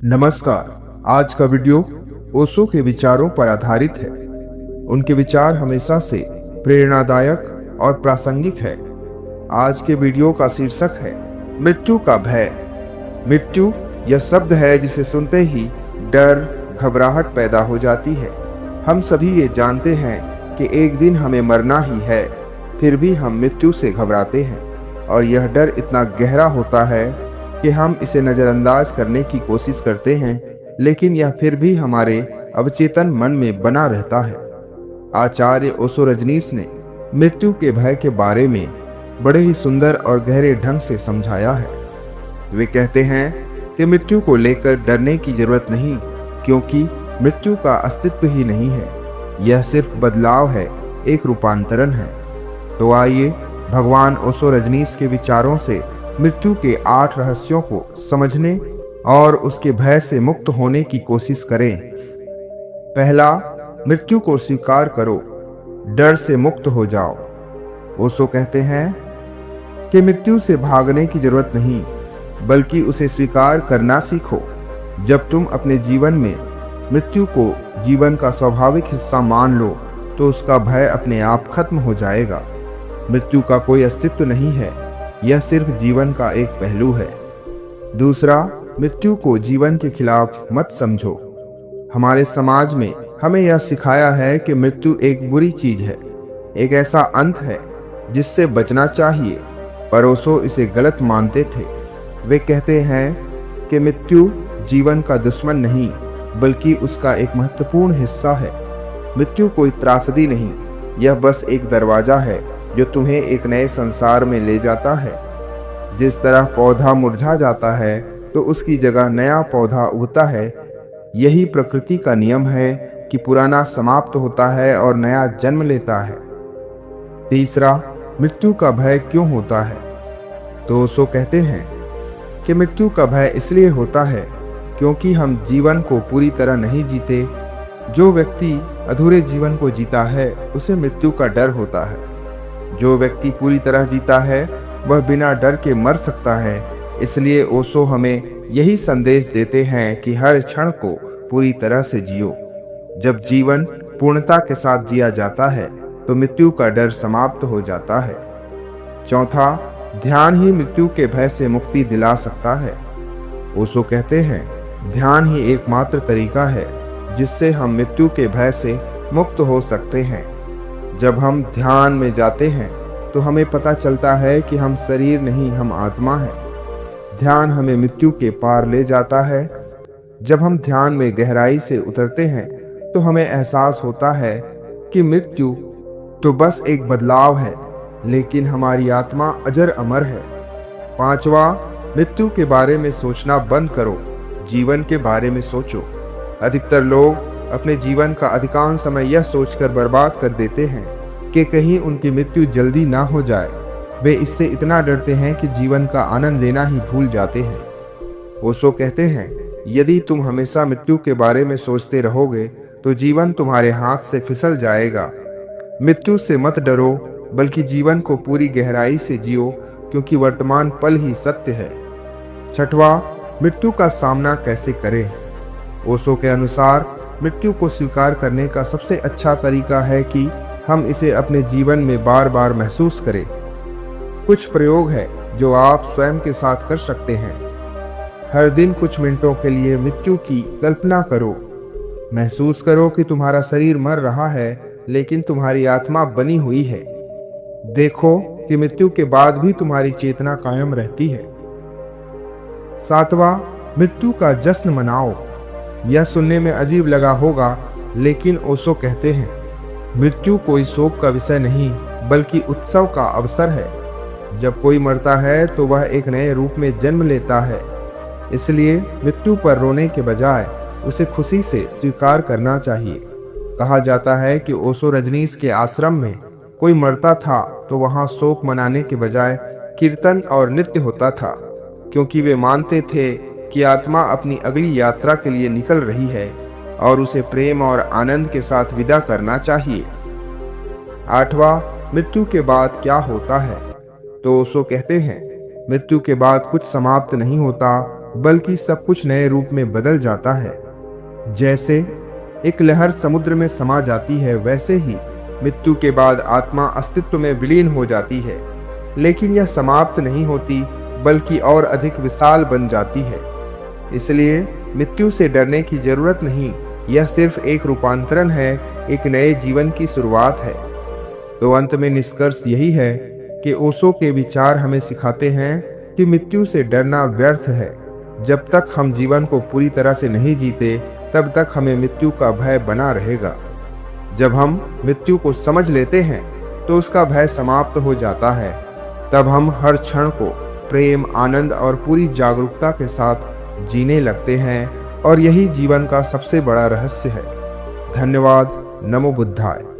नमस्कार। आज का वीडियो ओशो के विचारों पर आधारित है। उनके विचार हमेशा से प्रेरणादायक और प्रासंगिक है। आज के वीडियो का शीर्षक है मृत्यु का भय। मृत्यु यह शब्द है जिसे सुनते ही डर, घबराहट पैदा हो जाती है। हम सभी ये जानते हैं कि एक दिन हमें मरना ही है, फिर भी हम मृत्यु से घबराते हैं और यह डर इतना गहरा होता है कि हम इसे नज़रअंदाज करने की कोशिश करते हैं, लेकिन यह फिर भी हमारे अवचेतन मन में बना रहता है। आचार्य ओशो रजनीश ने मृत्यु के भय के बारे में बड़े ही सुंदर और गहरे ढंग से समझाया है। वे कहते हैं कि मृत्यु को लेकर डरने की जरूरत नहीं, क्योंकि मृत्यु का अस्तित्व ही नहीं है। यह सिर्फ बदलाव है, एक रूपांतरण है। तो आइए भगवान ओशो रजनीश के विचारों से मृत्यु के 8 रहस्यों को समझने और उसके भय से मुक्त होने की कोशिश करें। पहला, मृत्यु को स्वीकार करो, डर से मुक्त हो जाओ। ओशो कहते हैं कि मृत्यु से भागने की जरूरत नहीं, बल्कि उसे स्वीकार करना सीखो। जब तुम अपने जीवन में मृत्यु को जीवन का स्वाभाविक हिस्सा मान लो, तो उसका भय अपने आप खत्म हो जाएगा। मृत्यु का कोई अस्तित्व नहीं है, यह सिर्फ जीवन का एक पहलू है। दूसरा, मृत्यु को जीवन के खिलाफ मत समझो। हमारे समाज में हमें यह सिखाया है कि मृत्यु एक बुरी चीज है, एक ऐसा अंत है जिससे बचना चाहिए, पर ओशो इसे गलत मानते थे। वे कहते हैं कि मृत्यु जीवन का दुश्मन नहीं, बल्कि उसका एक महत्वपूर्ण हिस्सा है। मृत्यु कोई त्रासदी नहीं, यह बस एक दरवाजा है जो तुम्हें एक नए संसार में ले जाता है। जिस तरह पौधा मुरझा जाता है तो उसकी जगह नया पौधा उगता है, यही प्रकृति का नियम है कि पुराना समाप्त होता है और नया जन्म लेता है। तीसरा, मृत्यु का भय क्यों होता है? तो ओशो कहते हैं कि मृत्यु का भय इसलिए होता है क्योंकि हम जीवन को पूरी तरह नहीं जीते। जो व्यक्ति अधूरे जीवन को जीता है, उसे मृत्यु का डर होता है। जो व्यक्ति पूरी तरह जीता है, वह बिना डर के मर सकता है। इसलिए ओशो हमें यही संदेश देते हैं कि हर क्षण को पूरी तरह से जियो। जब जीवन पूर्णता के साथ जिया जाता है, तो मृत्यु का डर समाप्त हो जाता है। चौथा, ध्यान ही मृत्यु के भय से मुक्ति दिला सकता है। ओशो कहते हैं, ध्यान ही एकमात्र तरीका है जिससे हम मृत्यु के भय से मुक्त हो सकते हैं। जब हम ध्यान में जाते हैं तो हमें पता चलता है कि हम शरीर नहीं, हम आत्मा हैं। ध्यान हमें मृत्यु के पार ले जाता है। जब हम ध्यान में गहराई से उतरते हैं तो हमें एहसास होता है कि मृत्यु तो बस एक बदलाव है, लेकिन हमारी आत्मा अजर अमर है। पांचवा, मृत्यु के बारे में सोचना बंद करो, जीवन के बारे में सोचो। अधिकतर लोग अपने जीवन का अधिकांश समय यह सोचकर बर्बाद कर देते हैं कि कहीं उनकी मृत्यु जल्दी ना हो जाए। वे इससे इतना डरते हैं कि जीवन का आनंद लेना ही भूल जाते हैं। ओशो कहते हैं, यदि तुम हमेशा मृत्यु के बारे में सोचते रहोगे तो जीवन तुम्हारे हाथ से फिसल जाएगा। मृत्यु से मत डरो, बल्कि जीवन को पूरी गहराई से जियो, क्योंकि वर्तमान पल ही सत्य है। छठवां, मृत्यु का सामना कैसे करें? ओशो के अनुसार मृत्यु को स्वीकार करने का सबसे अच्छा तरीका है कि हम इसे अपने जीवन में बार बार महसूस करें। कुछ प्रयोग है जो आप स्वयं के साथ कर सकते हैं। हर दिन कुछ मिनटों के लिए मृत्यु की कल्पना करो। महसूस करो कि तुम्हारा शरीर मर रहा है, लेकिन तुम्हारी आत्मा बनी हुई है। देखो कि मृत्यु के बाद भी तुम्हारी चेतना कायम रहती है। सातवां, मृत्यु का जश्न मनाओ। यह सुनने में अजीब लगा होगा, लेकिन ओशो कहते हैं, मृत्यु कोई शोक का विषय नहीं, बल्कि उत्सव का अवसर है। जब कोई मरता है तो वह एक नए रूप में जन्म लेता है। इसलिए मृत्यु पर रोने के बजाय उसे खुशी से स्वीकार करना चाहिए। कहा जाता है कि ओशो रजनीश के आश्रम में कोई मरता था तो वहाँ शोक मनाने के बजाय कीर्तन और नृत्य होता था, क्योंकि वे मानते थे कि आत्मा अपनी अगली यात्रा के लिए निकल रही है और उसे प्रेम और आनंद के साथ विदा करना चाहिए। आठवां, मृत्यु के बाद क्या होता है? तो ओशो कहते हैं, मृत्यु के बाद कुछ समाप्त नहीं होता, बल्कि सब कुछ नए रूप में बदल जाता है। जैसे एक लहर समुद्र में समा जाती है, वैसे ही मृत्यु के बाद आत्मा अस्तित्व में विलीन हो जाती है। लेकिन यह समाप्त नहीं होती, बल्कि और अधिक विशाल बन जाती है। इसलिए मृत्यु से डरने की जरूरत नहीं, यह सिर्फ एक रूपांतरण है, एक नए जीवन की शुरुआत है। तो अंत में निष्कर्ष यही है कि ओशो के विचार हमें सिखाते हैं कि मृत्यु से डरना व्यर्थ है। जब तक हम जीवन को पूरी तरह से नहीं जीते, तब तक हमें मृत्यु का भय बना रहेगा। जब हम मृत्यु को समझ लेते हैं तो उसका भय समाप्त हो जाता है। तब हम हर क्षण को प्रेम, आनंद और पूरी जागरूकता के साथ जीने लगते हैं, और यही जीवन का सबसे बड़ा रहस्य है। धन्यवाद। नमो बुद्धाय।